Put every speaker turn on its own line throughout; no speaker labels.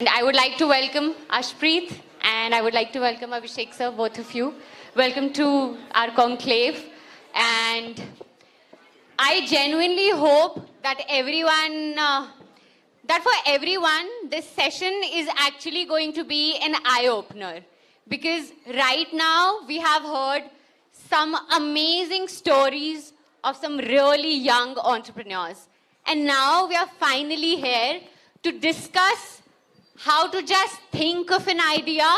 And I would like to welcome Ashpreet and I would like to welcome Abhishek sir, both of you. Welcome to our conclave. And I genuinely hope that for everyone, this session is actually going to be an eye-opener. Because right now, we have heard some amazing stories of some really young entrepreneurs. And now we are finally here to discuss how to just think of an idea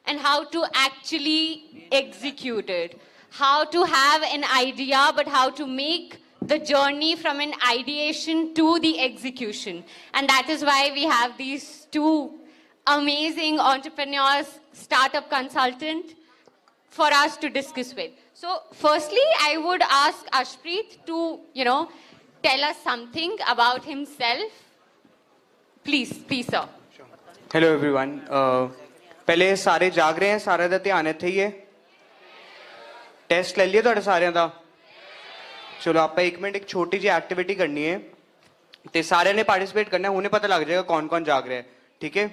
and how to actually execute it. How to have an idea, but how to make the journey from an ideation to the execution. And that is why we have these two amazing entrepreneurs, startup consultant, for us to discuss with. So firstly, I would ask Ashpreet to, tell us something about himself. Please, sir.
Hello everyone. पहले सारे जाग रहे हैं, सारे दा ध्यान इत्थे ही है. टेस्ट ले लिया तुहाडे सारिਆਂ ਦਾ. चलो आप एक मिनट एक छोटी जी एक्टिविटी करनी है ते सारे ने पार्टिसिपेट करना है. हुणे पता लग जाएगा कौन कौन जाग रहा है. ठीक है,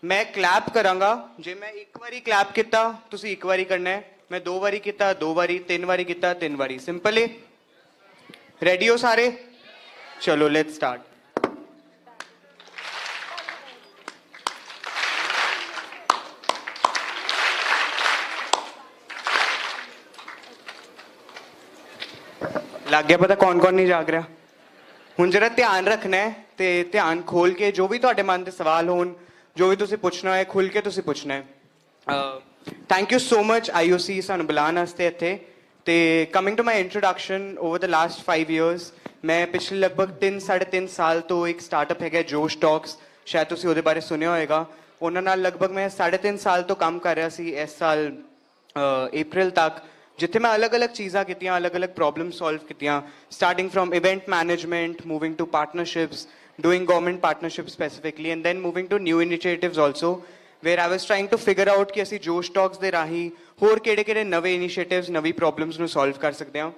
मैं क्लैप करांगा. जे मैं एक बारी क्लैप किया तुसी एक बारी करना है. मैं दो बारी किया दो बारी, तीन बारी किया तीन बारी. सिंपल है. रेडी हो सारे? चलो लेट्स स्टार्ट. लग गया पता कौन कौन नहीं जाग रहा. हुण जरा ध्यान रखना है ते ध्यान खोल के जो भी तुहाडे मन दे सवाल होण, जो भी तुसीं पुछना है खुल के तुसीं पुछना है. Thank you so much IOC सानू बुलाउण वास्ते इत्थे. ते coming to my introduction, over the last 5 years मैं पिछले लगभग 3-3.5 साल तो एक स्टार्टअप है जोश टॉक्स, शायद तुसीं ਉਹਦੇ बारे सुनिया होएगा. ਉਹਨਾਂ ਨਾਲ लगभग मैं 3.5 साल तो काम कर रहा सी. इस साल अप्रैल तक जिथे मैं अलग अलग चीज़ा कीतियां, अलग अलग प्रॉब्लम सॉल्व कीतियां. Starting from event management, moving to partnerships, doing government partnerships specifically, and then moving to new initiatives also, where I was trying to figure out कि असीं जोश टॉक्स दे राही होर किहड़े-किहड़े नवे इनिशिएटिव्स, नवी प्रॉब्लम्स नूं सॉल्व कर सकते हैं.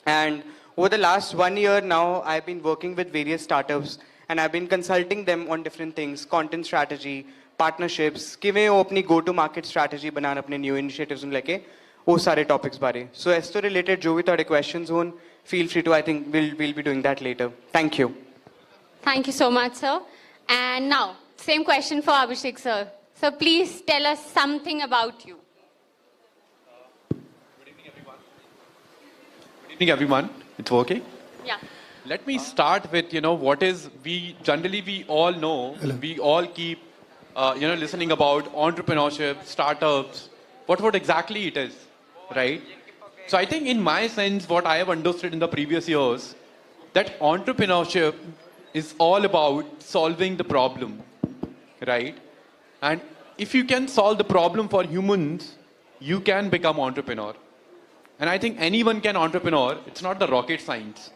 And over the last 1 year now, I've been working with various startups and I've been consulting them on different things, content strategy, partnerships, किवें वो अपनी go to market strategy बनाना अपने new initiatives ਨੂੰ ਲੈ ਕੇ, वो सारे topics बारे. So ਇਸ ਤੋਂ related जो भी ਤੁਹਾਡੇ questions होन, feel free to, I think we'll be doing that later. Thank you.
Thank you so much, sir. And now, same question for Abhishek, sir. So please tell us something about you.
Good evening, everyone. It's working?
Yeah.
Let me start with, what is, we all know, we all keep, listening about entrepreneurship, startups, what exactly it is, right? So I think in my sense, what I have understood in the previous years, that entrepreneurship is all about solving the problem, right? And if you can solve the problem for humans, you can become entrepreneur. And I think anyone can entrepreneur. It's not the rocket science.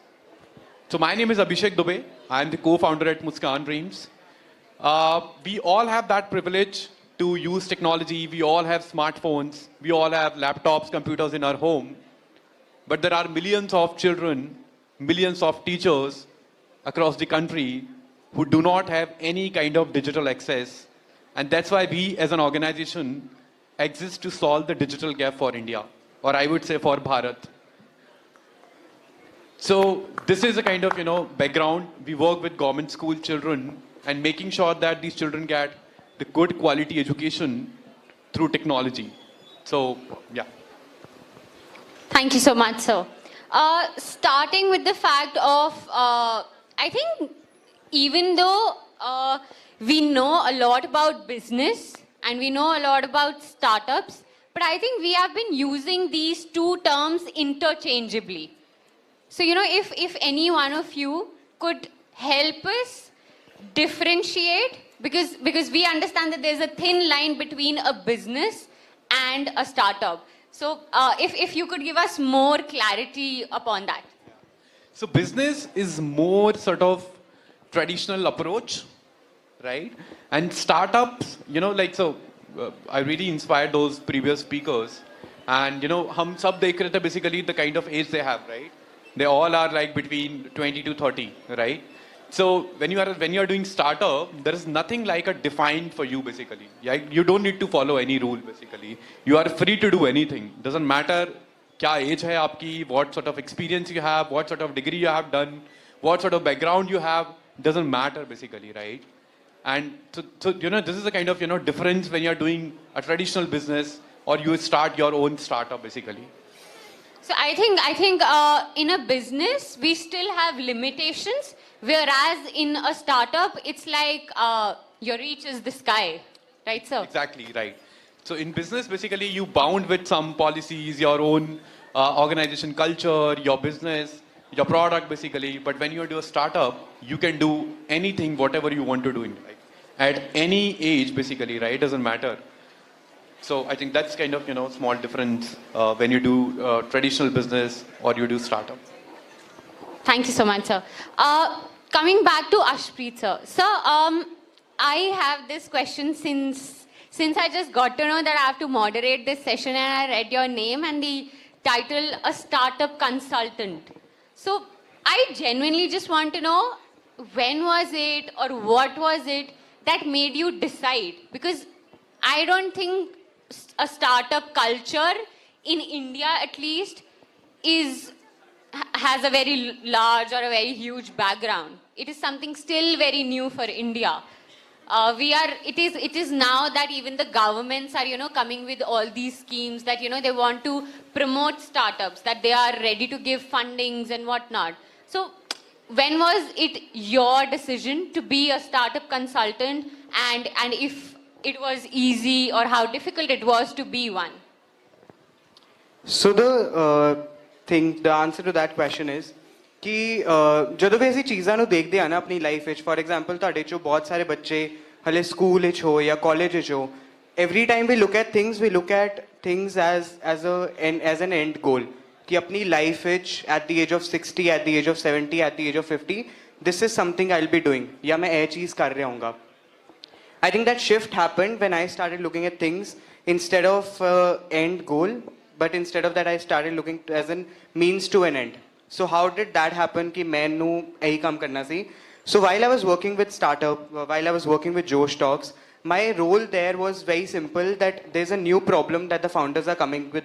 So my name is Abhishek Dubey. I am the co-founder at Muskaan Dreams. We all have that privilege to use technology. We all have smartphones. We all have laptops, computers in our home. But there are millions of children, millions of teachers across the country who do not have any kind of digital access. And that's why we as an organization exist to solve the digital gap for India. Or I would say for Bharat. So this is a kind of, background. We work with government school children and making sure that these children get the good quality education through technology. So, yeah.
Thank you so much, sir. Starting with the fact of, I think even though we know a lot about business and we know a lot about startups, but I think we have been using these two terms interchangeably. So, if any one of you could help us differentiate, because we understand that there's a thin line between a business and a startup. So, if you could give us more clarity upon that.
So business is more sort of traditional approach, right? And startups, I really inspired those previous speakers. And, hum sab dekh rahe the basically the kind of age they have, right? They all are like between 20 to 30, right? So when you are doing startup, there is nothing like a defined for you basically. Yeah, you don't need to follow any rule basically. You are free to do anything. Doesn't matter क्या age है आपकी, what sort of experience you have, what sort of degree you have done, what sort of background you have. Doesn't matter basically, right? And so this is a kind of difference when you are doing a traditional business or you start your own startup basically.
So I think in a business we still have limitations, whereas in a startup it's like your reach is the sky, right, sir?
Exactly, right. So in business, basically, you bound with some policies, your own organization culture, your business, your product, basically. But when you do a startup, you can do anything, whatever you want to do in life. At any age, basically, right? Doesn't matter. So I think that's kind of, small difference when you do traditional business or you do startup.
Thank you so much, sir. Coming back to Ashpreet, sir. Sir, I have this question since I just got to know that I have to moderate this session and I read your name and the title, a startup consultant. So I genuinely just want to know when was it or what was it that made you decide? Because I don't think a startup culture in India at least has a very large or a very huge background. It is something still very new for India. It is now that even the governments are, coming with all these schemes that, they want to promote startups, that they are ready to give fundings and whatnot. So when was it your decision to be a startup consultant, and if it was easy or how difficult it was to be one?
So the answer to that question is कि ਜਦੋਂ ਵੀ ਅਸੀਂ ਚੀਜ਼ਾਂ ਨੂੰ ਦੇਖਦੇ ਆ ਨਾ ਆਪਣੀ life ਵਿੱਚ, ਫॉर एग्जांपल ਤੁਹਾਡੇ ਚੋਂ ਬਹੁਤ ਸਾਰੇ ਬੱਚੇ ਹਲੇ ਸਕੂਲ ਵਿੱਚ ਹੋ ਜਾਂ ਕਾਲਜ ਵਿੱਚ ਹੋ, every time we look at things as an end goal कि अपनी लाइफ ਵਿੱਚ at the age of 60, at the age of 70, at the age of 50, this is something I'll be doing, या मैं ये चीज़ कर रहा हूँगा. I think that shift happened when I started looking at things instead of end goal, but instead of that I started looking as a means to an end. So how did that happen कि मैंने यही काम करना सी? So while I was working with startup, while I was working with Josh Talks, my role there was very simple, that there's a new problem that the founders are coming with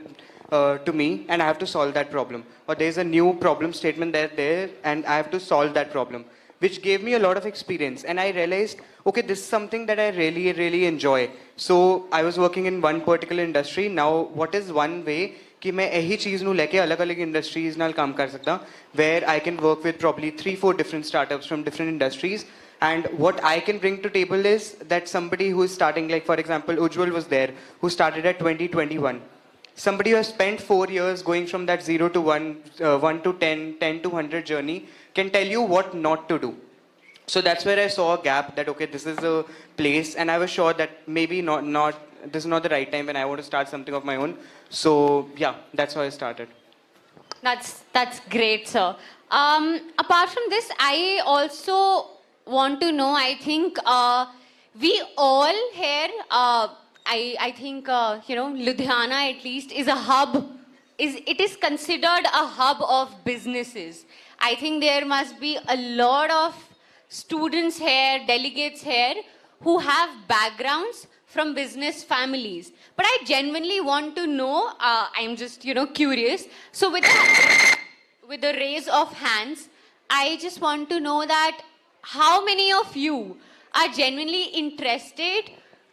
to me and I have to solve that problem. Or there's a new problem statement there and I have to solve that problem, which gave me a lot of experience. And I realized, okay, this is something that I really, really enjoy. So I was working in one particular industry. Now, what is one way कि मैं यही चीज़ नू लेके अलग-अलग industries नाल काम कर सकता, where I can work with probably 3-4 different startups from different industries. And what I can bring to table is that somebody who is starting, like for example, Ujjwal was there, who started at 2021. Somebody who has spent 4 years going from that 0 to 1, 1 to 10, 10 to 100 journey can tell you what not to do. So that's where I saw a gap, that okay, this is a place, and I was sure that maybe this is not the right time when I want to start something of my own. So yeah, that's how I started.
That's great, sir. Apart from this, I also want to know, I think we all here, I think, Ludhiana at least is a hub, it is considered a hub of businesses. I think there must be a lot of students here, delegates here, who have backgrounds from business families. But I genuinely want to know, I'm just, curious. So with the raise of hands, I just want to know that how many of you are genuinely interested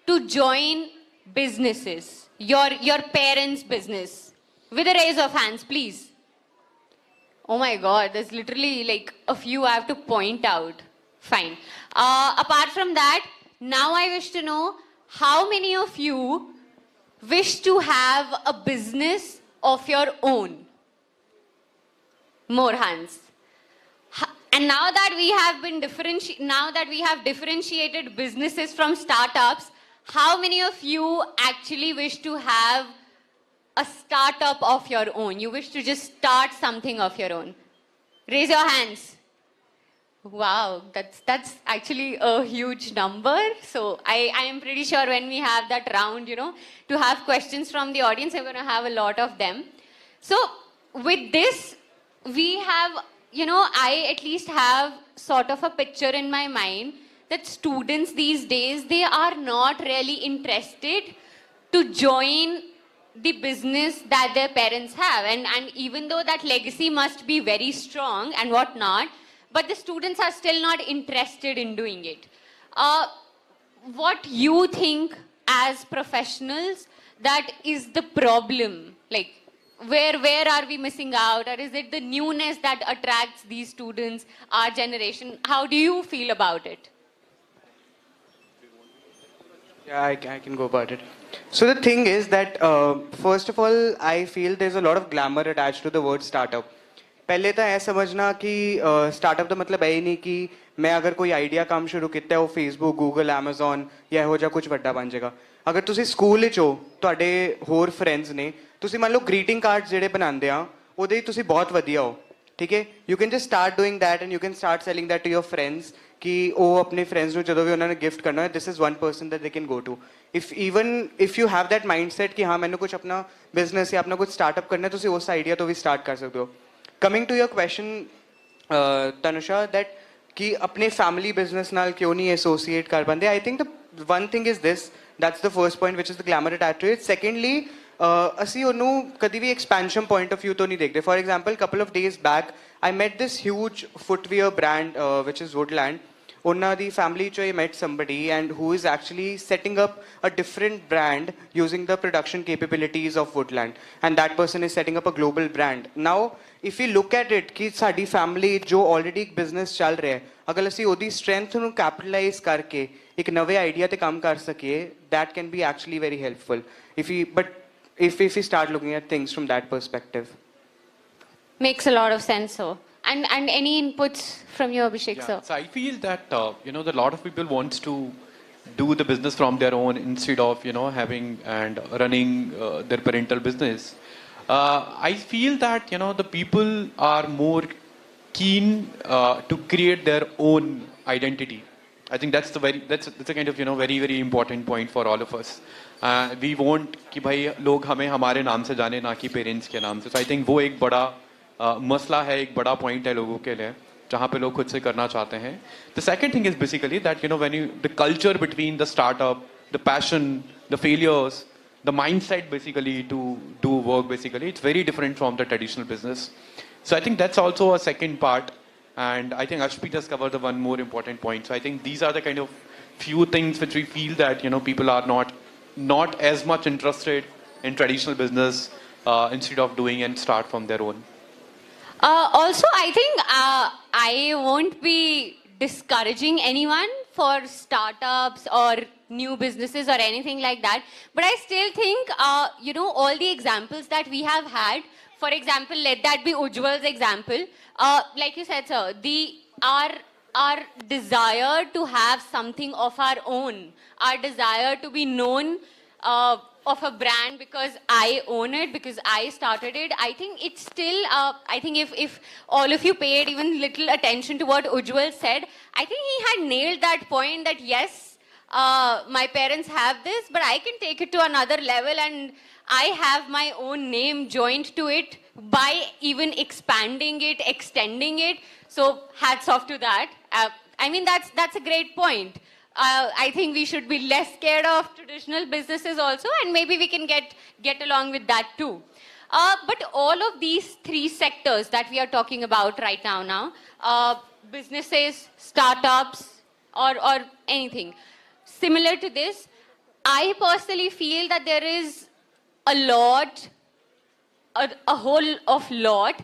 to join businesses, your parents' business? With a raise of hands, please. Oh my God, there's literally like a few I have to point out. Fine. Apart from that, now I wish to know how many of you wish to have a business of your own? More hands. And now that we have differentiated businesses from startups, how many of you actually wish to have a startup of your own? You wish to just start something of your own? Raise your hands. Wow, that's actually a huge number. So I am pretty sure when we have that round, to have questions from the audience, we're going to have a lot of them. So with this, we have I at least have sort of a picture in my mind that students these days, they are not really interested to join the business that their parents have. And even though that legacy must be very strong and whatnot, but the students are still not interested in doing it. What you think as professionals that is the problem? Like, where are we missing out? Or is it the newness that attracts these students, our generation? How do you feel about it?
Yeah, I can go about it. So the thing is that, first of all, I feel there's a lot of glamour attached to the word startup. पहले तो ऐ समझना कि startup ਦਾ ਮਤਲਬ ਹੈ ਹੀ ਨਹੀਂ ਕਿ ਮੈਂ ਅਗਰ ਕੋਈ ਆਈਡੀਆ ਕੰਮ ਸ਼ੁਰੂ ਕੀਤਾ ਉਹ ਫੇਸਬੁੱਕ ਗੂਗਲ ਐਮਾਜ਼ਨ ਜਾਂ ਇਹੋ ਜਿਹਾ ਕੁਝ ਵੱਡਾ ਬਣ ਜਾਏਗਾ ਅਗਰ ਤੁਸੀਂ ਸਕੂਲ ਵਿੱਚ ਹੋ ਤੁਹਾਡੇ ਹੋਰ ਫਰੈਂਡਸ ਨੇ ਤੁਸੀਂ ਮੰਨ ਲਓ ਗ੍ਰੀਟਿੰਗ ਕਾਰਡਸ ਜਿਹੜੇ ਬਣਾਉਂਦੇ ਆ ਉਹਦੇ ਹੀ ਤੁਸੀਂ ਬਹੁਤ ਵਧੀਆ ਹੋ ਠੀਕ ਹੈ you can just start doing that and you can start selling that to your friends ਕਿ ਉਹ ਆਪਣੇ ਫਰੈਂਡਸ ਨੂੰ ਜਦੋਂ ਵੀ ਉਹਨਾਂ ਨੇ ਗਿਫਟ ਕਰਨਾ ਹੈ this is one person that they can go to if you have that mindset ਕਿ ਹਾਂ ਮੈਨੂੰ ਕੁਝ ਆਪਣਾ ਬਿਜ਼ਨਸ ਜਾਂ ਆਪਣਾ ਕੁਝ ਸਟਾਰਟਅਪ ਕਰਨਾ ਹੈ ਤੁਸੀਂ ਉਸ ਆਈਡੀਆ ਤੋਂ ਵੀ ਸਟਾਰਟ ਕਰ ਸਕਦੇ ਹੋ Coming to your question, Tanusha, that कि अपने family business नाल क्यों नहीं associate कर पाते? I think the one thing is this. That's the first point, which is the glamour attached to it. Secondly, ਅਸੀਂ ਉਹਨੂੰ ਕਦੀ ਵੀ expansion point of view ਤੋਂ ਨਹੀਂ ਦੇਖਦੇ. For example, couple of days back, I met this huge footwear brand, which is Woodland. ਉਹਨਾਂ ਦੀ family ਚੋਂ I met somebody and who is actually setting up a different brand using the production capabilities of Woodland. And that person is setting up a global brand. Now, if we look at it कि साडी family जो already एक business चल रहा है अगर ਅਸੀਂ ਉਹਦੀ strength ਨੂੰ capitalize ਕਰਕੇ ਇੱਕ ਨਵੇਂ idea ਤੇ ਕੰਮ ਕਰ ਸਕੀਏ that can be actually very helpful if we start looking at things from that perspective.
Makes a lot of sense, so. And any inputs from you, Abhishek, sir?
So I feel that that a lot of people wants to do the business from their own instead of having and running their parental business. I feel that the people are more keen to create their own identity. I think that's a kind of very very important point for all of us. We want कि भाई लोग हमें हमारे नाम से जाने ना कि parents के नाम से. So I think वो एक बड़ा मसला है एक बड़ा पॉइंट है लोगों के लिए जहाँ पे लोग खुद से करना चाहते हैं the second thing is basically that when you the culture between the startup the passion the failures the mind set basically to do work basically it's very different from the traditional business so I think that's also a second part and I think Ashdeep has covered the one more important point. So I think these are the kind of few things which we feel that people are not as much interested in traditional business instead of doing and start from their own.
Also, I think I won't be discouraging anyone for startups or new businesses or anything like that. But I still think, all the examples that we have had, for example, let that be Ujjwal's example. Like you said, sir, our desire to have something of our own, our desire to be known of a brand because I own it, because I started it. I think it's still, I think if all of you paid even little attention to what Ujjwal said, I think he had nailed that point that yes, my parents have this, but I can take it to another level and I have my own name joined to it by even expanding it, extending it. So hats off to that. I mean, that's a great point. I think we should be less scared of traditional businesses also, and maybe we can get along with that too. But all of these three sectors that we are talking about right now, businesses, startups, or anything similar to this, I personally feel that there is a whole of lot,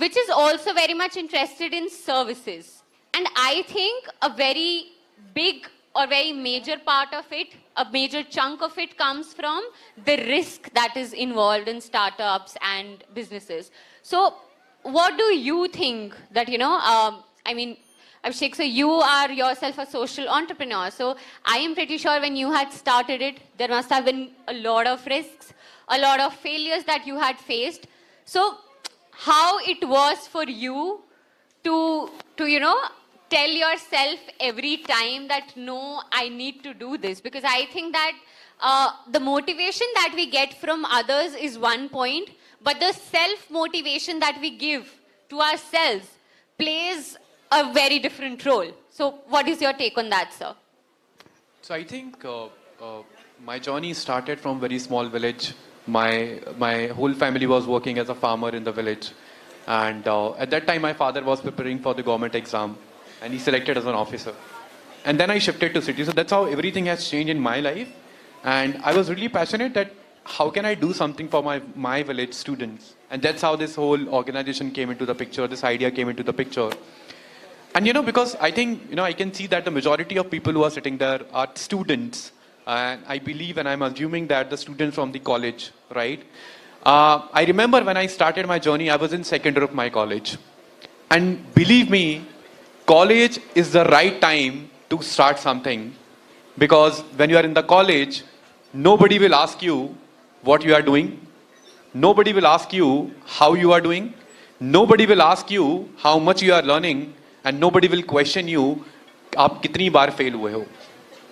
which is also very much interested in services. And I think a very big or very major part of it, a major chunk of it comes from the risk that is involved in startups and businesses. So what do you think that, I mean, Abhishek, so you are yourself a social entrepreneur. So I am pretty sure when you had started it, there must have been a lot of risks, a lot of failures that you had faced. So how it was for you to tell yourself every time that no, I need to do this? Because I think that the motivation that we get from others is one point, but the self-motivation that we give to ourselves, plays a very different role. So what is your take on that, sir?
So I think my journey started from very small village. My whole family was working as a farmer in the village, and at that time my father was preparing for the government exam, and he selected as an officer. And then I shifted to city. So that's how everything has changed in my life. And I was really passionate that how can I do something for my village students? And that's how this whole organization came into the picture. This idea came into the picture. And because I think, I can see that the majority of people who are sitting there are students. And I believe, and I'm assuming that the students from the college, right? I remember when I started my journey, I was in second year of my college. And believe me, college is the right time to start something. Because when you are in the college, nobody will ask you what you are doing. Nobody will ask you how you are doing. Nobody will ask you how much you are learning. And nobody will question you, आप कितनी बार fail हुए हो,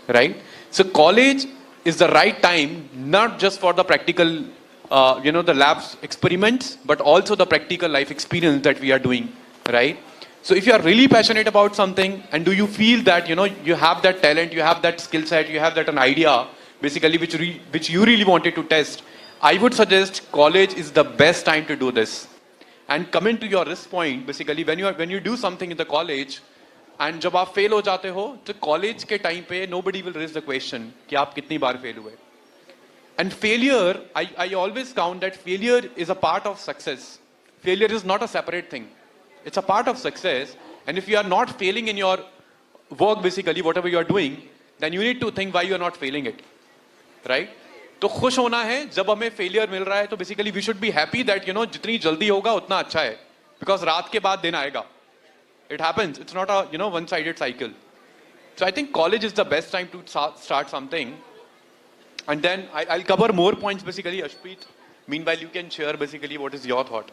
right? So college is the right time, not just for the practical, the labs experiments, but also the practical life experience that we are doing, right? So if you are really passionate about something, and do you feel that, you have that talent, you have that skill set, you have that an idea, basically, which you really wanted to test, I would suggest college is the best time to do this. And coming to your risk point, basically, when you do something in the college, and जब आप fail हो जाते हो, तो college के time पे nobody will raise the question कि आप कितनी बार fail हुए. And failure, I always count that failure is a part of success. Failure is not a separate thing. It's a part of success. And if you are not failing in your work, basically, whatever you are doing, then you need to think why you are not failing it, right? तो खुश होना है जब हमें failure मिल रहा है तो basically we should be happy that जितनी जल्दी होगा उतना अच्छा है बिकॉज रात के बाद दिन आएगा it happens it's not a one sided cycle so I think college is the best time to start something and then I cover more points basically Ashdeep meanwhile you can share basically what is your thought.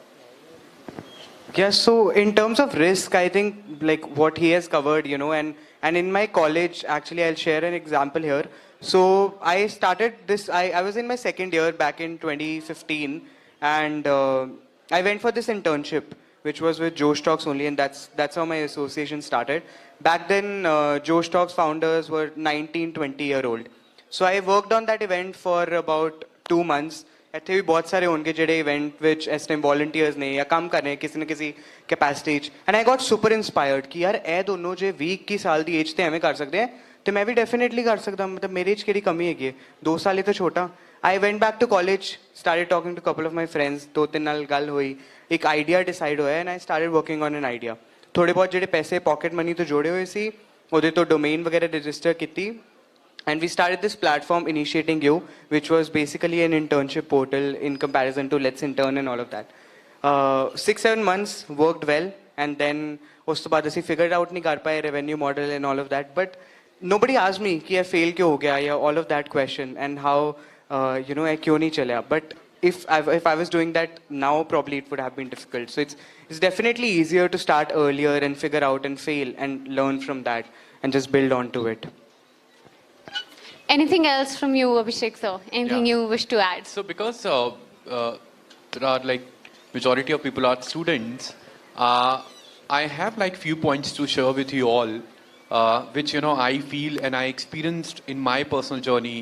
Yes, so in terms of risk, I think like what he has covered, and in my college, actually, I'll share an example here. So I started this, I was in my second year back in 2015, and I went for this internship, which was with Josh Talks only, and that's how my association started. Back then, Josh Talks founders were 19, 20-year-old. So I worked on that event for about 2 months. ਇੱਥੇ ਵੀ ਬਹੁਤ ਸਾਰੇ ਹੋਣਗੇ ਜਿਹੜੇ event ਵਿੱਚ ਇਸ time volunteers ਨੇ ਜਾਂ ਕੰਮ ਕਰ ਰਹੇ ਕਿਸੇ ਨਾ ਕਿਸੇ ਕੈਪੈਸਿਟੀ 'ਚ and I got super inspired ਕਿ ਯਾਰ ਇਹ ਦੋਨੋਂ ਜੇ 20-21 ਸਾਲ ਦੀ ਏਜ 'ਤੇ ਐਵੇਂ ਕਰ ਸਕਦੇ ਆ ਤੇ ਮੈਂ ਵੀ ਡੈਫੀਨੇਟਲੀ ਕਰ ਸਕਦਾ ਮਤਲਬ ਮੇਰੇ 'ਚ ਕਿਹੜੀ ਕਮੀ ਹੈਗੀ ਹੈ 2 ਸਾਲ ਹੀ ਤਾਂ ਛੋਟਾ I went back to college started talking to couple of my friends 2-3 ਨਾਲ ਗੱਲ ਹੋਈ ਇੱਕ ਆਈਡੀਆ ਡਿਸਾਈਡ ਹੋਇਆ and I started working on an idea ਥੋੜੇ ਬਹੁਤ ਜਿਹੜੇ ਪੈਸੇ ਪਾਕਟ ਮਨੀ ਤੋਂ ਜੋੜੇ ਹੋਏ ਸੀ ਉਹਦੇ ਤੋਂ ਡੋਮੇਨ ਵਗੈਰਾ ਰਜਿਸਟਰ ਕੀਤੀ. And we started this platform, Initiating You, which was basically an internship portal in comparison to Let's Intern and all of that. 6-7 months worked well, and then us to baad ਅਸੀਂ figured out नहीं कर पाए revenue model and all of that. But nobody asked me कि ये fail क्यों हो गया या all of that question and how ये क्यों नहीं चला. But if I was doing that now, probably it would have been difficult. So it's definitely easier to start earlier and figure out and fail and learn from that and just build on to it.
Anything else from you, Abhishek sir? Anything you wish to add?
So because there are like majority of people are students, I have like few points to share with you all, which I feel and I experienced in my personal journey.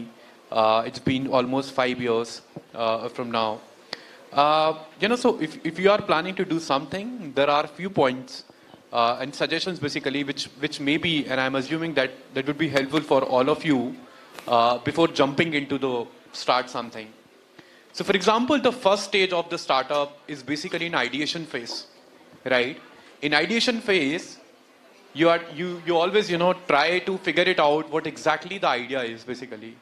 It's been almost 5 years from now. So if you are planning to do something, there are few points and suggestions basically which may be, and I'm assuming that would be helpful for all of you. Before jumping into the start something. So for example, the first stage of the startup is basically an ideation phase, right? In ideation phase, you always, try to figure it out what exactly the idea is basically.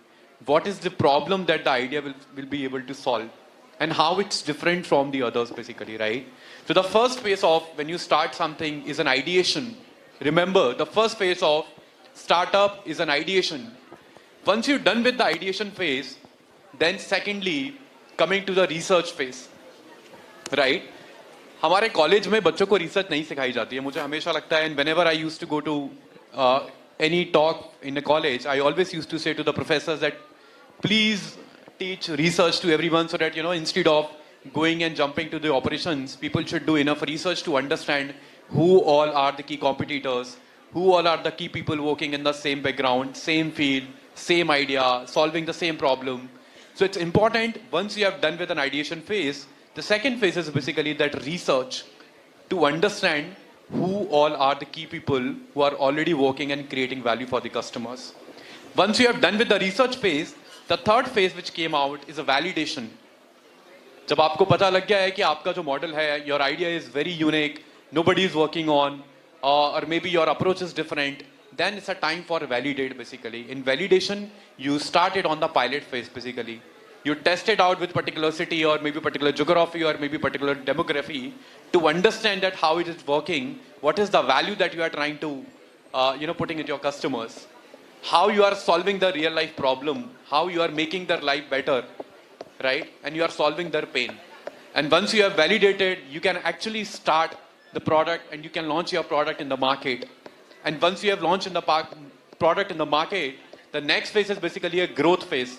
What is the problem that the idea will be able to solve and how it's different from the others basically, right? So the first phase of when you start something is an ideation. Remember, the first phase of startup is an ideation. Once you're done with the ideation phase, then secondly, coming to the research phase, right? हमारे college में बच्चों को research नहीं सिखाई जाती है मुझे हमेशा लगता है and whenever I used to go to any talk in a college, I always used to say to the professors that please teach research to everyone so that, instead of going and jumping to the operations, people should do enough research to understand who all are the key competitors, who all are the key people working in the same background, same field, same idea, solving the same problem. So it's important, once you have done with an ideation phase, the second phase is basically that research to understand who all are the key people who are already working and creating value for the customers. Once you have done with the research phase, the third phase which came out is a validation. जब आपको पता लग गया है कि आपका जो model है, your idea is very unique, nobody is working on, or maybe your approach is different, then it's a time for validate basically. In validation, you started on the pilot phase basically. You test it out with particular city or maybe particular geography or maybe particular demography to understand that how it is working, what is the value that you are trying to, putting into your customers, how you are solving the real life problem, how you are making their life better, right? And you are solving their pain. And once you have validated, you can actually start the product and you can launch your product in the market. And once you have launched in the product in the market, the next phase is basically a growth phase.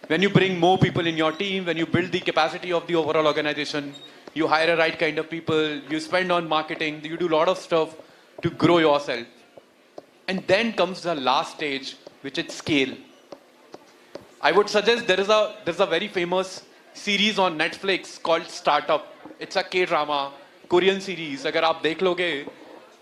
When you bring more people in your team, when you build the capacity of the overall organization, you hire a right kind of people, you spend on marketing, you do a lot of stuff to grow yourself. And then comes the last stage, which is scale. I would suggest there's a very famous series on Netflix called Startup. It's a K-drama, Korean series. अगर आप देख लोगे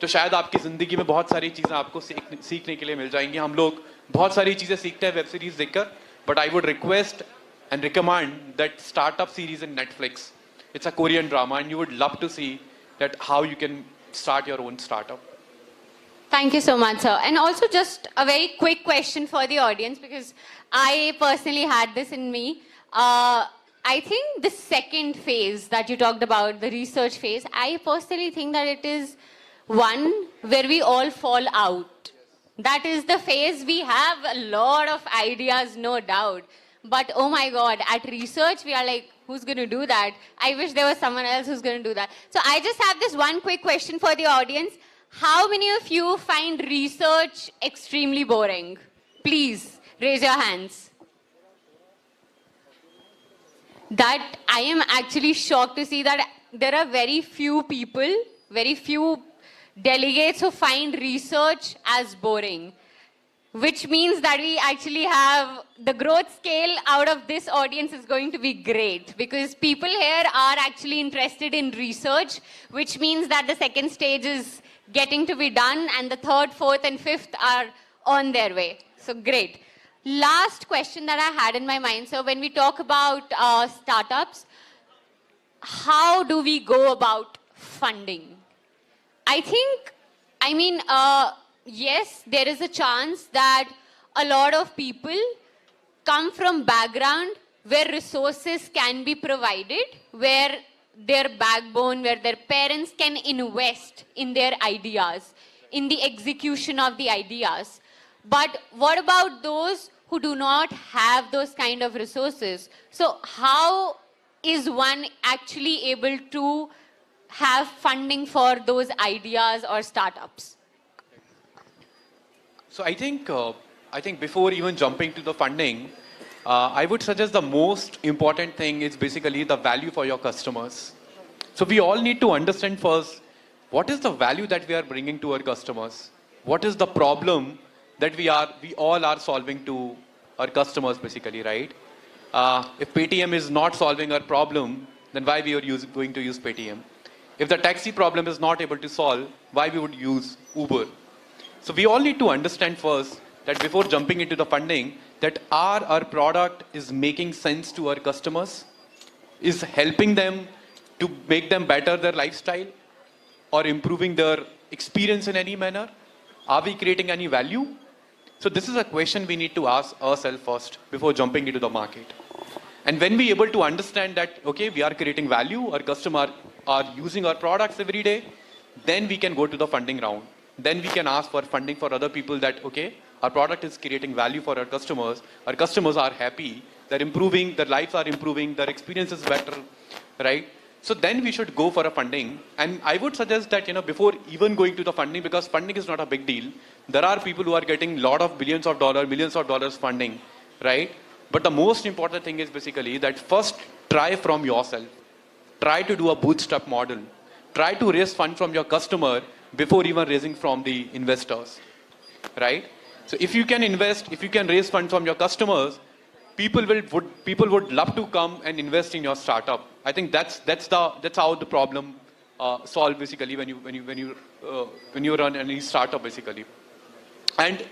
तो शायद आपकी जिंदगी में बहुत सारी चीजें आपको सीखने के लिए मिल जाएंगी. हम लोग बहुत सारी चीजें सीखते हैं वेब सीरीज देखकर. But I would request and recommend that Startup series in Netflix. It's a Korean drama and you would love to see that how you can start your own startup.
Thank you so much, sir. And also just a very quick question for the audience, because I personally had this in me. I think the second phase that you talked about, the research phase, I personally think that it is one where we all fall out. That is the phase we have a lot of ideas, no doubt. But oh my God, at research, we are like, who's going to do that? I wish there was someone else who's going to do that. So I just have this one quick question for the audience. How many of you find research extremely boring? Please raise your hands. That I am actually shocked to see that there are very few people, very few delegates who find research as boring, which means that we actually have the growth scale out of this audience is going to be great, because people here are actually interested in research, which means that the second stage is getting to be done and the third, fourth and fifth are on their way. So great. Last question that I had in my mind. So when we talk about startups, how do we go about funding? Yes, there is a chance that a lot of people come from background where resources can be provided, where their backbone, where their parents can invest in their ideas, in the execution of the ideas. But what about those who do not have those kind of resources? So how is one actually able to have funding for those ideas or startups?
So I think before even jumping to the funding, I would suggest the most important thing is basically the value for your customers. So we all need to understand first, what is the value that we are bringing to our customers? What is the problem that we all are solving to our customers basically, right? If Paytm is not solving our problem, then why we are going to use Paytm? If the taxi problem is not able to solve, why we would use Uber? So we all need to understand first that before jumping into the funding, that our product is making sense to our customers, is helping them to make them better their lifestyle or improving their experience in any manner. Are we creating any value? So this is a question we need to ask ourselves first before jumping into the market. And when we are able to understand that, okay, we are creating value, our customers are using our products every day, then we can go to the funding round. Then we can ask for funding for other people that, okay, our product is creating value for our customers are happy, they're improving, their lives are improving, their experience is better, right? So then we should go for a funding. And I would suggest that, before even going to the funding, because funding is not a big deal, there are people who are getting a lot of billions of dollars, millions of dollars funding, right? But the most important thing is basically that first try from yourself. Try to do a bootstrap model. try to raise fund from your customer before even raising from the investors, right? So if you can invest, if you can raise fund from your customers, people would love to come and invest in your startup. I think that's how the problem solved basically when you run any startup basically. And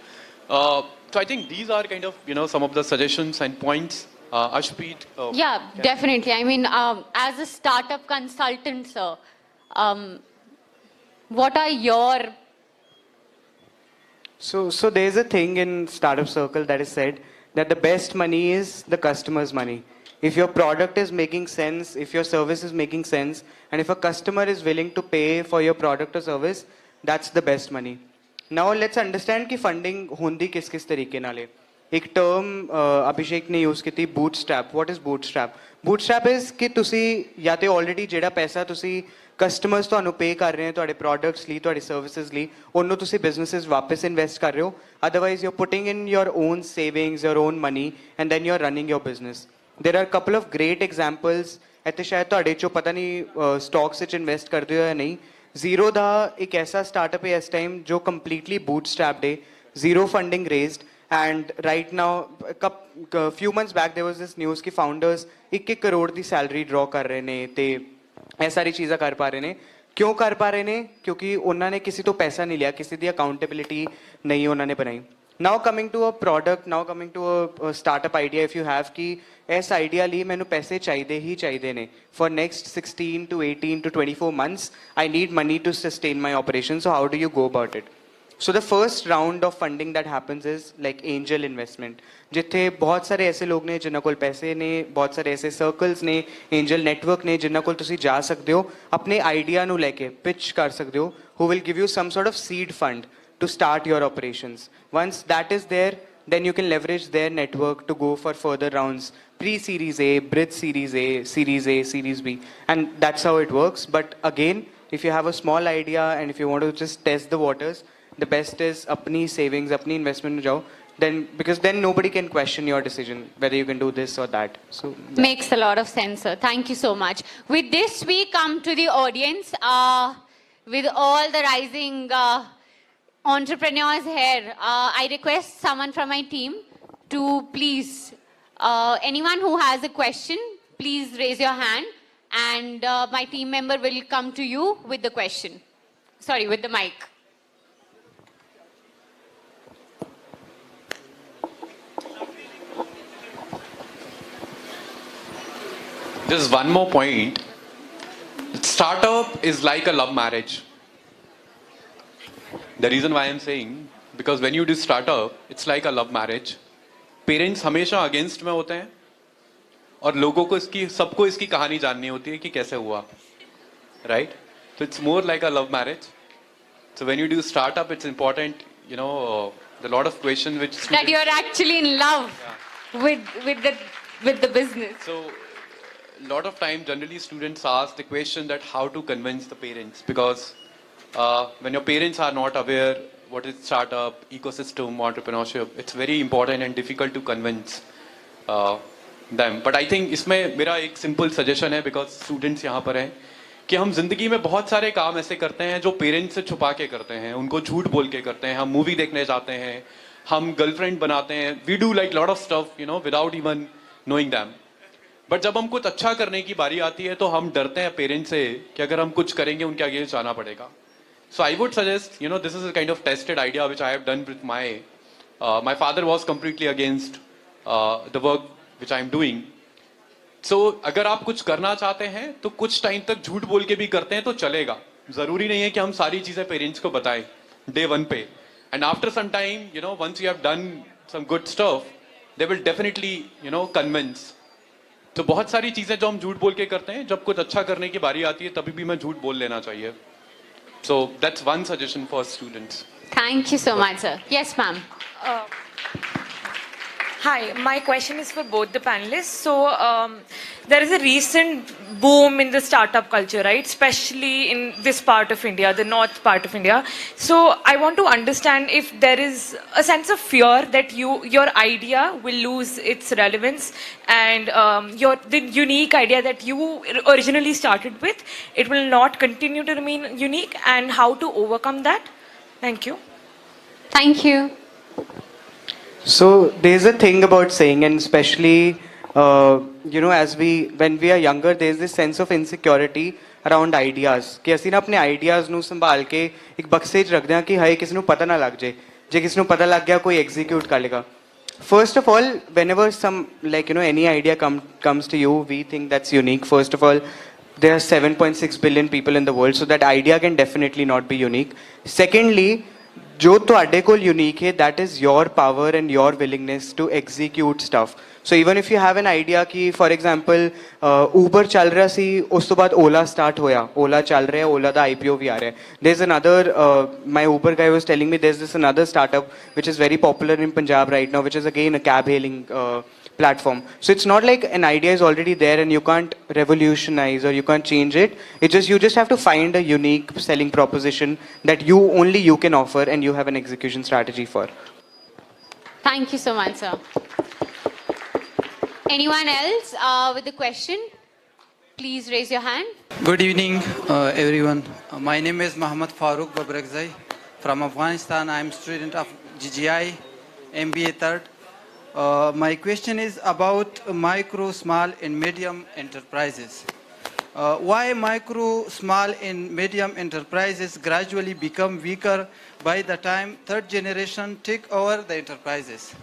so I think these are kind of some of the suggestions and points. Ashdeep.
Yeah, definitely. I mean, as a startup consultant, sir, what are your...
So there's a thing in startup circle that is said that the best money is the customer's money. If your product is making sense, if your service is making sense, and if a customer is willing to pay for your product or service, that's the best money. Now let's understand कि funding होंदी किस किस तरीके नाले. एक term अभिषेक ने use की थी bootstrap. What is bootstrap? Bootstrap is कि तुसी या तो already जेड़ा पैसा तुसी customers ਤੁਹਾਨੂੰ pay ਕਰ ਰਹੇ हैं ਤੁਹਾਡੇ products ਲਈ ਤੁਹਾਡੇ services ਲਈ ਉਹਨੂੰ ਤੁਸੀਂ businesses ਵਾਪਸ invest ਕਰ ਰਹੇ ਹੋ. Otherwise you're putting in your own savings, your own money, and then you're running your business. There are a couple of great examples. ਇੱਥੇ ਸ਼ਾਇਦ ਤੁਹਾਡੇ ਚੋਂ ਪਤਾ ਨਹੀਂ stocks ਵਿੱਚ invest ਕਰਦੇ ਹੋ ਜਾਂ ਨਹੀਂ. Zero ਦਾ ਇੱਕ ऐसा startup है इस time जो completely bootstrapped है, zero funding raised, and right now few months back there was this news कि founders 1 करोड़ ਦੀ salary draw ਕਰ ਰਹੇ ਨੇ ਤੇ ਇਹ ਸਾਰੀ ਚੀਜ਼ਾਂ ਕਰ ਪਾ ਰਹੇ ਨੇ. क्यों कर पा रहे ने? क्योंकि उन्होंने किसी तो पैसा नहीं लिया, किसी दी accountability नहीं उन्होंने बनाई. Now coming to a product, now coming to a startup idea, if you have कि इस idea ਲਈ ਮੈਨੂੰ ਪੈਸੇ ਚਾਹੀਦੇ ਹੀ ਚਾਹੀਦੇ ਨੇ. For next 16 to 18 to 24 months, I need money to sustain my operation. So how do you go about it? So the first round of funding that happens is like angel investment. जिथे बहुत सारे ऐसे लोग ने जिन्हां कोल पैसे ने, बहुत सारे ऐसे circles ने, angel network ने जिन्हां कोल तुसी जा सकते हो, अपने idea नु लेके pitch कर सकते हो, who will give you some sort of seed fund to start your operations. Once that is there, then you can leverage their network to go for further rounds, pre-series A, bridge series A, series B, and that's how it works. But again, if you have a small idea and if you want to just test the waters, the best is apni savings, apni investment mein jao, then because then nobody can question your decision whether you can do this or that. So
Makes a lot of sense, sir. Thank you so much. With this, we come to the audience. With all the rising entrepreneurs here, I request someone from my team to please, anyone who has a question, please raise your hand, and my team member will come to you with the question. Sorry, with the mic.
Just one more point. Startup is like a love marriage. The reason why I'm saying, because when you do startup, it's like a love marriage. Parents हमेशा against में होते हैं और लोगों को सबको इसकी कहानी जाननी होती है कि कैसे हुआ, right? So it's more like a love marriage. So when you do startup, it's important, the lot of questions which
That you're actually in love with the business.
So a lot of time generally students ask the question that how to convince the parents, because when your parents are not aware what is startup, ecosystem, entrepreneurship, it's very important and difficult to convince them. But I think इसमें मेरा एक simple suggestion है, because students यहाँ पर हैं, कि हम जिंदगी में बहुत सारे काम ऐसे करते हैं जो पेरेंट्स से छुपा के करते हैं, उनको झूठ बोल के करते हैं. हम मूवी देखने जाते हैं, हम गर्लफ्रेंड बनाते हैं, we do like lot of stuff, without even knowing them. But जब हम कुछ अच्छा करने की बारी आती है तो हम डरते हैं पेरेंट्स से कि अगर हम कुछ करेंगे उनके आगे जाना पड़ेगा. So I would suggest, this is a kind of tested idea which I have done with my father was completely against the work which I am doing. So अगर आप कुछ करना चाहते हैं तो कुछ टाइम तक झूठ बोल के भी करते हैं तो चलेगा. जरूरी नहीं है कि हम सारी चीजें पेरेंट्स को बताएं day 1 पे. And after some time, once you have done some good stuff, they will definitely, convince. तो बहुत सारी चीजें जो हम झूठ बोल के करते हैं, जब कुछ अच्छा करने की बारी आती है तभी भी मैं झूठ बोल लेना चाहिए. So that's one suggestion for students.
Thank you so much, sir. Yes, ma'am.
Hi, my question is for both the panelists. So, there is a recent boom in the startup culture, right? Especially in this part of India, the north part of India. So, I want to understand if there is a sense of fear that your idea will lose its relevance, and the unique idea that you originally started with, it will not continue to remain unique, and how to overcome that. Thank you.
Thank you.
So there's a thing about saying, and especially, when we are younger, there's this sense of insecurity around ideas. कि ਅਸੀਂ ना अपने ideas ਨੂੰ ਸੰਭਾਲ ਕੇ ਇੱਕ ਬਕਸੇ 'ਚ ਰੱਖਦੇ ਹਾਂ ਕਿ ਹਾਏ ਕਿਸੇ ਨੂੰ ਪਤਾ ਨਾ ਲੱਗ ਜੇ ਜੇ ਕਿਸੇ ਨੂੰ ਪਤਾ ਲੱਗ ਗਿਆ ਕੋਈ execute ਕਰ ਲੇਗਾ. First of all, whenever any idea comes to you, we think that's unique. First of all, there are 7.6 billion people in the world, so that idea can definitely not be unique. Secondly, जो ਤੁਹਾਡੇ ਕੋਲ unique है, that is your power and your willingness to execute stuff. So even if you have an idea कि for example Uber चल रहा सी उस तो बाद Ola start होया, Ola चल रहा है, Ola दा IPO भी आ रहा है. There's another my Uber guy was telling me there's this another startup which is very popular in Punjab right now, which is again a cab hailing platform. So it's not like an idea is already there and you can't revolutionize or you can't change it. You just have to find a unique selling proposition that only you can offer and you have an execution strategy for.
Thank you so much, sir. Anyone else with a question? Please raise your hand.
Good evening, everyone. My name is Mohammad Farooq Babrakzai from Afghanistan. I am student of GGI, MBA third. My question is about micro, small, and medium enterprises. Why micro, small, and medium enterprises gradually become weaker by the time third generation take over the enterprises?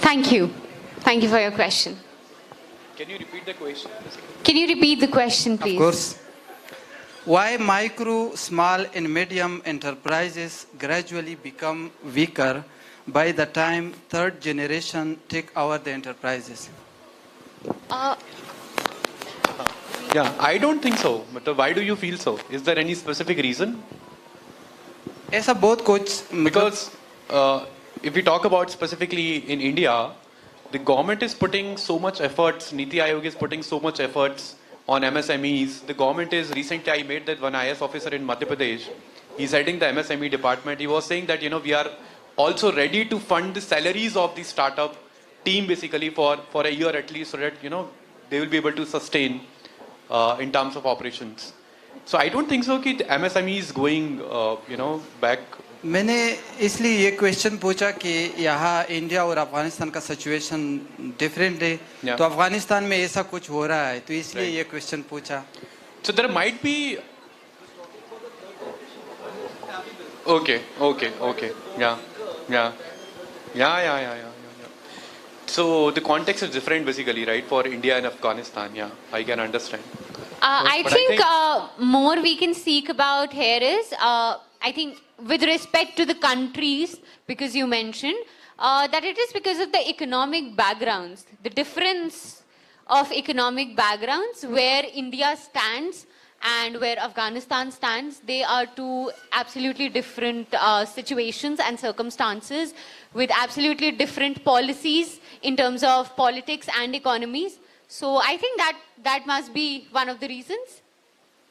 Thank you. Thank you for your question.
Can you repeat the question?
Can you repeat the question, please?
Of course. Why micro, small, and medium enterprises gradually become weaker by the time third generation take over the enterprises?
Yeah, I don't think so. But why do you feel so? Is there any specific reason?
ऐसा बहुत कुछ
Because if we talk about specifically in India, the government is putting so much efforts, Niti Aayog is putting so much efforts on MSMEs. The government is, recently I met that one IS officer in Madhya Pradesh. He's heading the MSME department. He was saying that, we are also ready to fund the salaries of the startup team basically for a year at least so that, they will be able to sustain in terms of operations. So I don't think so that the MSME is going, back.
मैंने इसलिए ये question पूछा कि यहाँ India और अफगानिस्तान का situation different है तो अफगानिस्तान में ऐसा कुछ हो रहा है तो इसलिए ये क्वेश्चन पूछा.
So there might be. Okay. Yeah. So the context is different basically, right, for India and Afghanistan. Yeah, I can understand.
I think more we can seek about here is, I think with respect to the countries, because you mentioned, that it is because of the economic backgrounds, the difference of economic backgrounds, where India stands and where Afghanistan stands. They are two absolutely different situations and circumstances with absolutely different policies in terms of politics and economies. So I think that must be one of the reasons.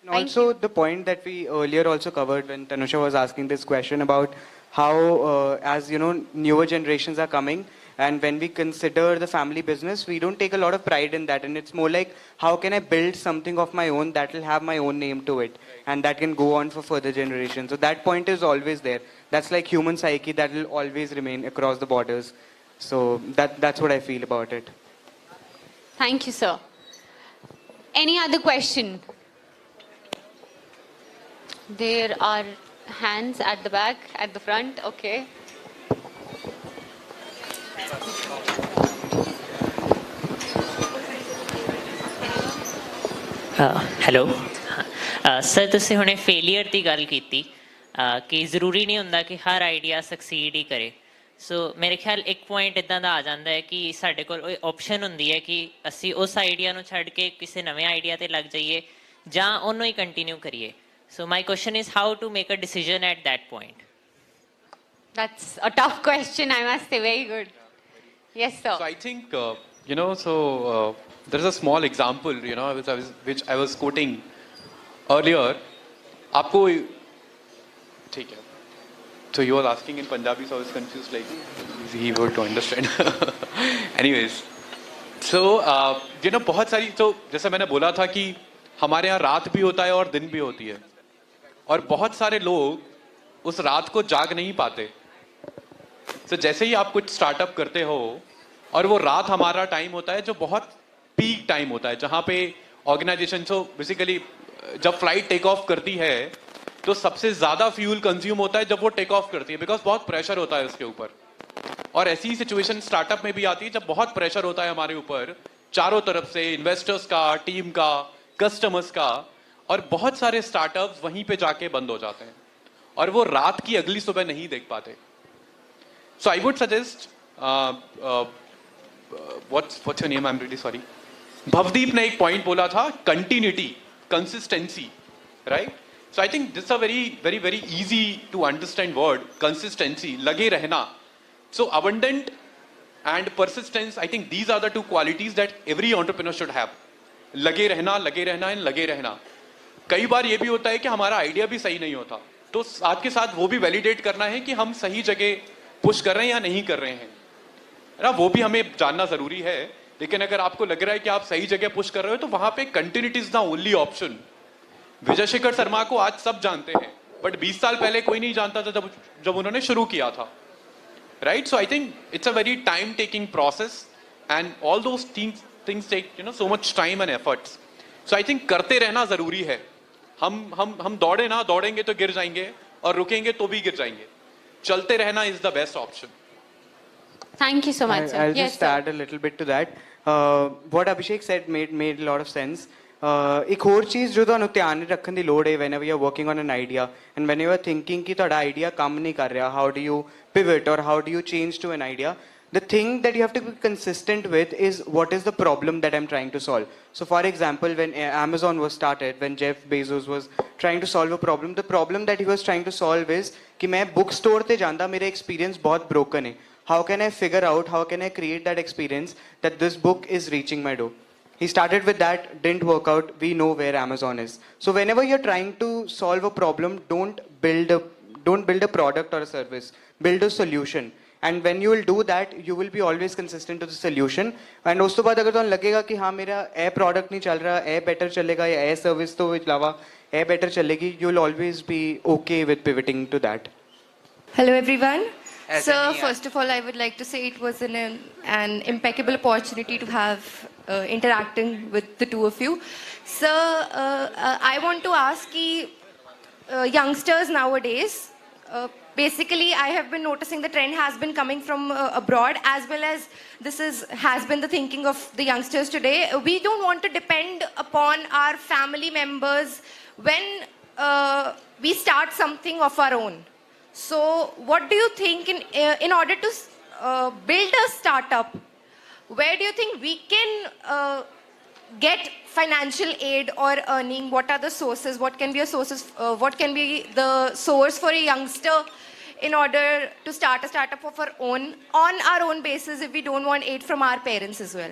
And also the point that we earlier also covered when Tanusha was asking this question about how, as newer generations are coming, and when we consider the family business, we don't take a lot of pride in that. And it's more like, how can I build something of my own that will have my own name to it and that can go on for further generations. So that point is always there. That's like human psyche that will always remain across the borders. So that's what I feel about it.
Thank you, sir. Any other question? There are hands at the back, at the front. Okay.
Hello sir ਤੁਸੀਂ ਹੁਣੇ failure ਦੀ ਗੱਲ ਕੀਤੀ ਕਿ ਜ਼ਰੂਰੀ ਨਹੀਂ ਹੁੰਦਾ ਕਿ ਹਰ idea succeed ਹੀ ਕਰੇ ਸੋ ਮੇਰੇ ਖਿਆਲ ਇੱਕ ਪੁਆਇੰਟ ਇੱਦਾਂ ਦਾ ਆ ਜਾਂਦਾ ਹੈ ਕਿ ਸਾਡੇ ਕੋਲ ਆਪਸ਼ਨ ਹੁੰਦੀ ਹੈ ਕਿ ਅਸੀਂ ਉਸ ਆਈਡੀਆ ਨੂੰ ਛੱਡ ਕੇ ਕਿਸੇ ਨਵੇਂ ਆਈਡੀਆ 'ਤੇ ਲੱਗ ਜਾਈਏ ਜਾਂ ਉਹਨੂੰ ਹੀ ਕੰਟੀਨਿਊ ਕਰੀਏ so my question is how to make a decision at that point
That's a tough question, I must say. Very good. Yes, sir.
So I think, there is a small example, which I was quoting earlier. आपको ठीक है. So he was asking in Punjabi, so I was confused, like he would to understand. Anyways, so बहुत सारी, तो जैसे मैंने बोला था कि हमारे यहाँ रात भी होता है और दिन भी होती है, और बहुत सारे लोग उस रात को जाग नहीं पाते. तो जैसे ही आप कुछ स्टार्टअप करते हो और वो रात हमारा टाइम होता है जो बहुत पीक टाइम होता है, जहाँ पे ऑर्गेनाइजेशन, सो बेसिकली जब फ्लाइट टेक ऑफ करती है तो सबसे ज्यादा फ्यूल कंज्यूम होता है जब वो टेक ऑफ करती है, बिकॉज बहुत प्रेशर होता है उसके ऊपर. और ऐसी सिचुएशन स्टार्टअप में भी आती है जब बहुत प्रेशर होता है हमारे ऊपर चारों तरफ से, इन्वेस्टर्स का, टीम का, कस्टमर्स का, और बहुत सारे स्टार्टअप्स वहीं पे जाके बंद हो जाते हैं और वो रात की अगली सुबह नहीं देख पाते. So I would suggest, what's your name? I'm really sorry. Bhavdeep ने एक point बोला था, continuity, consistency, right? So I think this is a very easy to understand word, consistency, लगे रहना. So abundant and persistence, I think these are the two qualities that every entrepreneur should have. लगे रहना and लगे रहना. कई बार ये भी होता है कि हमारा आइडिया भी सही नहीं होता, तो साथ के साथ वो भी वैलिडेट करना है कि हम सही जगह पुश कर रहे हैं या नहीं कर रहे हैं, ना, वो भी हमें जानना जरूरी है. लेकिन अगर आपको लग रहा है कि आप सही जगह पुश कर रहे हो तो वहां पे continuity is the only option. Vijay Shekhar Sharma को आज सब जानते हैं, बट 20 साल पहले कोई नहीं जानता था जब उन्होंने शुरू किया था, right? So I think it's a very time taking process and all those things take so much time and efforts. So I think करते रहना जरूरी है. हम दौड़ेंगे तो गिर जाएंगे और रुकेंगे तो भी गिर जाएंगे. चलते रहना is the best option.
Thank you so much, sir.
I'll
Yes,
just
sir.
add a little bit to that. What Abhishek said made a lot of sense. एक ਹੋਰ ਚੀਜ਼ ਜੋ ਤੁਹਾਨੂੰ ਧਿਆਨ ਰੱਖਣ ਦੀ ਲੋੜ ਹੈ whenever you are working on an idea and when you are thinking ਕਿ ਤੁਹਾਡਾ idea ਕੰਮ ਨਹੀਂ ਕਰ ਰਿਹਾ, how do you pivot or how do you change to an idea, the thing that you have to be consistent with is what is the problem that I'm trying to solve. So for example, when Amazon was started, when Jeff Bezos was trying to solve a problem, the problem that he was trying to solve is कि मैं book store ते जांदा, मेरा experience बहुत broken है. How can I figure out, how can I create that experience that this book is reaching my door? He started with that, didn't work out. We know where Amazon is. So whenever you're trying to solve a problem, don't build a product or a service. Build a solution. And when you will do that, you will be always consistent to the solution. And उस तो बाद अगर तो लगेगा कि हाँ मेरा ए product नहीं चल रहा, ए better चलेगा या ए service तो इलावा ए better चलेगी, you will always be okay with pivoting to that.
Hello everyone. Sir, first of all, I would like to say it was an impeccable opportunity to have interacting with the two of you. Sir, I want to ask youngsters nowadays, basically I have been noticing the trend has been coming from abroad, as well as this has been the thinking of the youngsters today. We don't want to depend upon our family members when we start something of our own. So what do you think in order to build a startup, where do you think we can get financial aid or earning? What are the sources? What can be a sources? What can be the source for a youngster in order to start a startup of our own on our own basis if we don't want aid from our parents as well?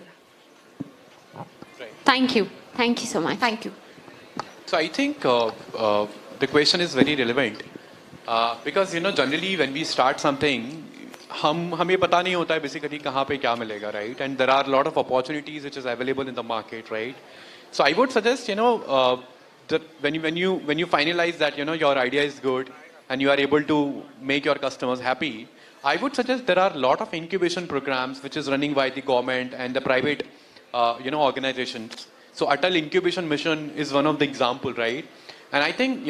Thank you. Thank you so much.
Thank you.
So I think the question is very relevant because generally when we start something, हमें पता नहीं होता है basically कहाँ पे क्या मिलेगा, right? And there are a lot of opportunities which is available in the market, right? So I would suggest that when you finalize that your idea is good and you are able to make your customers happy, I would suggest there are a lot of incubation programs which is running by the government and the private organizations. So Atal Incubation Mission is one of the example, right? And I think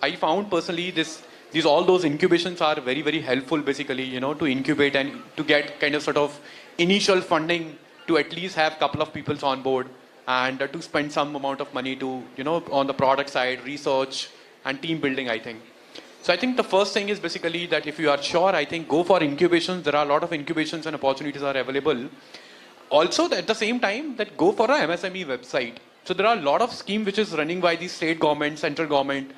I found personally these all those incubations are very, very helpful basically, to incubate and to get kind of sort of initial funding to at least have a couple of people on board and to spend some amount of money to, on the product side, research and team building, I think. So I think the first thing is basically that if you are sure, I think go for incubations. There are a lot of incubations and opportunities are available. Also at the same time that go for a MSME website. So there are a lot of schemes which is running by the state government, central government,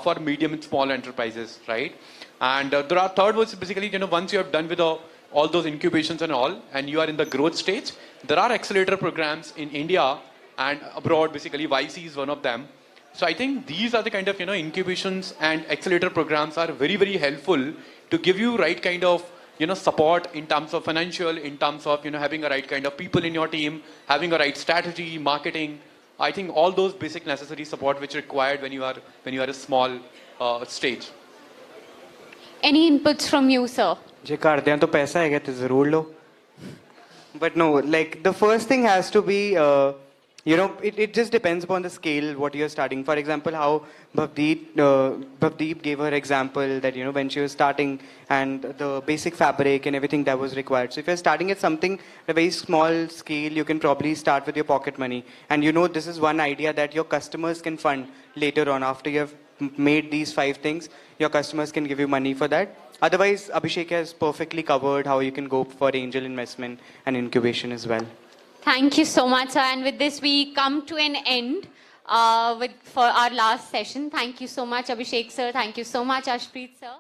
for medium and small enterprises, right? And third was basically, once you have done with all those incubations and all, and you are in the growth stage, there are accelerator programs in India and abroad. Basically, YC is one of them. So I think these are the kind of, incubations and accelerator programs are very, very helpful to give you right kind of, support in terms of financial, in terms of, having a right kind of people in your team, having a right strategy, marketing. I think all those basic necessary support which are required when you are a small stage.
Any inputs from you, sir?
जे घरदिਆਂ ਤੋਂ ਪੈਸਾ ਹੈਗਾ ਤੇ ਜ਼ਰੂਰ ਲਓ. But no, like the first thing has to be, it just depends upon the scale what you're starting. For example, how Bhavdeep gave her example that, when she was starting and the basic fabric and everything that was required. So if you're starting at something, a very small scale, you can probably start with your pocket money. And this is one idea that your customers can fund later on. After you have made these 5 things, your customers can give you money for that. Otherwise, Abhishek has perfectly covered how you can go for angel investment and incubation as well.
Thank you so much, sir. And with this, we come to an end for our last session. Thank you so much, Abhishek, sir. Thank you so much, Ashpreet, sir.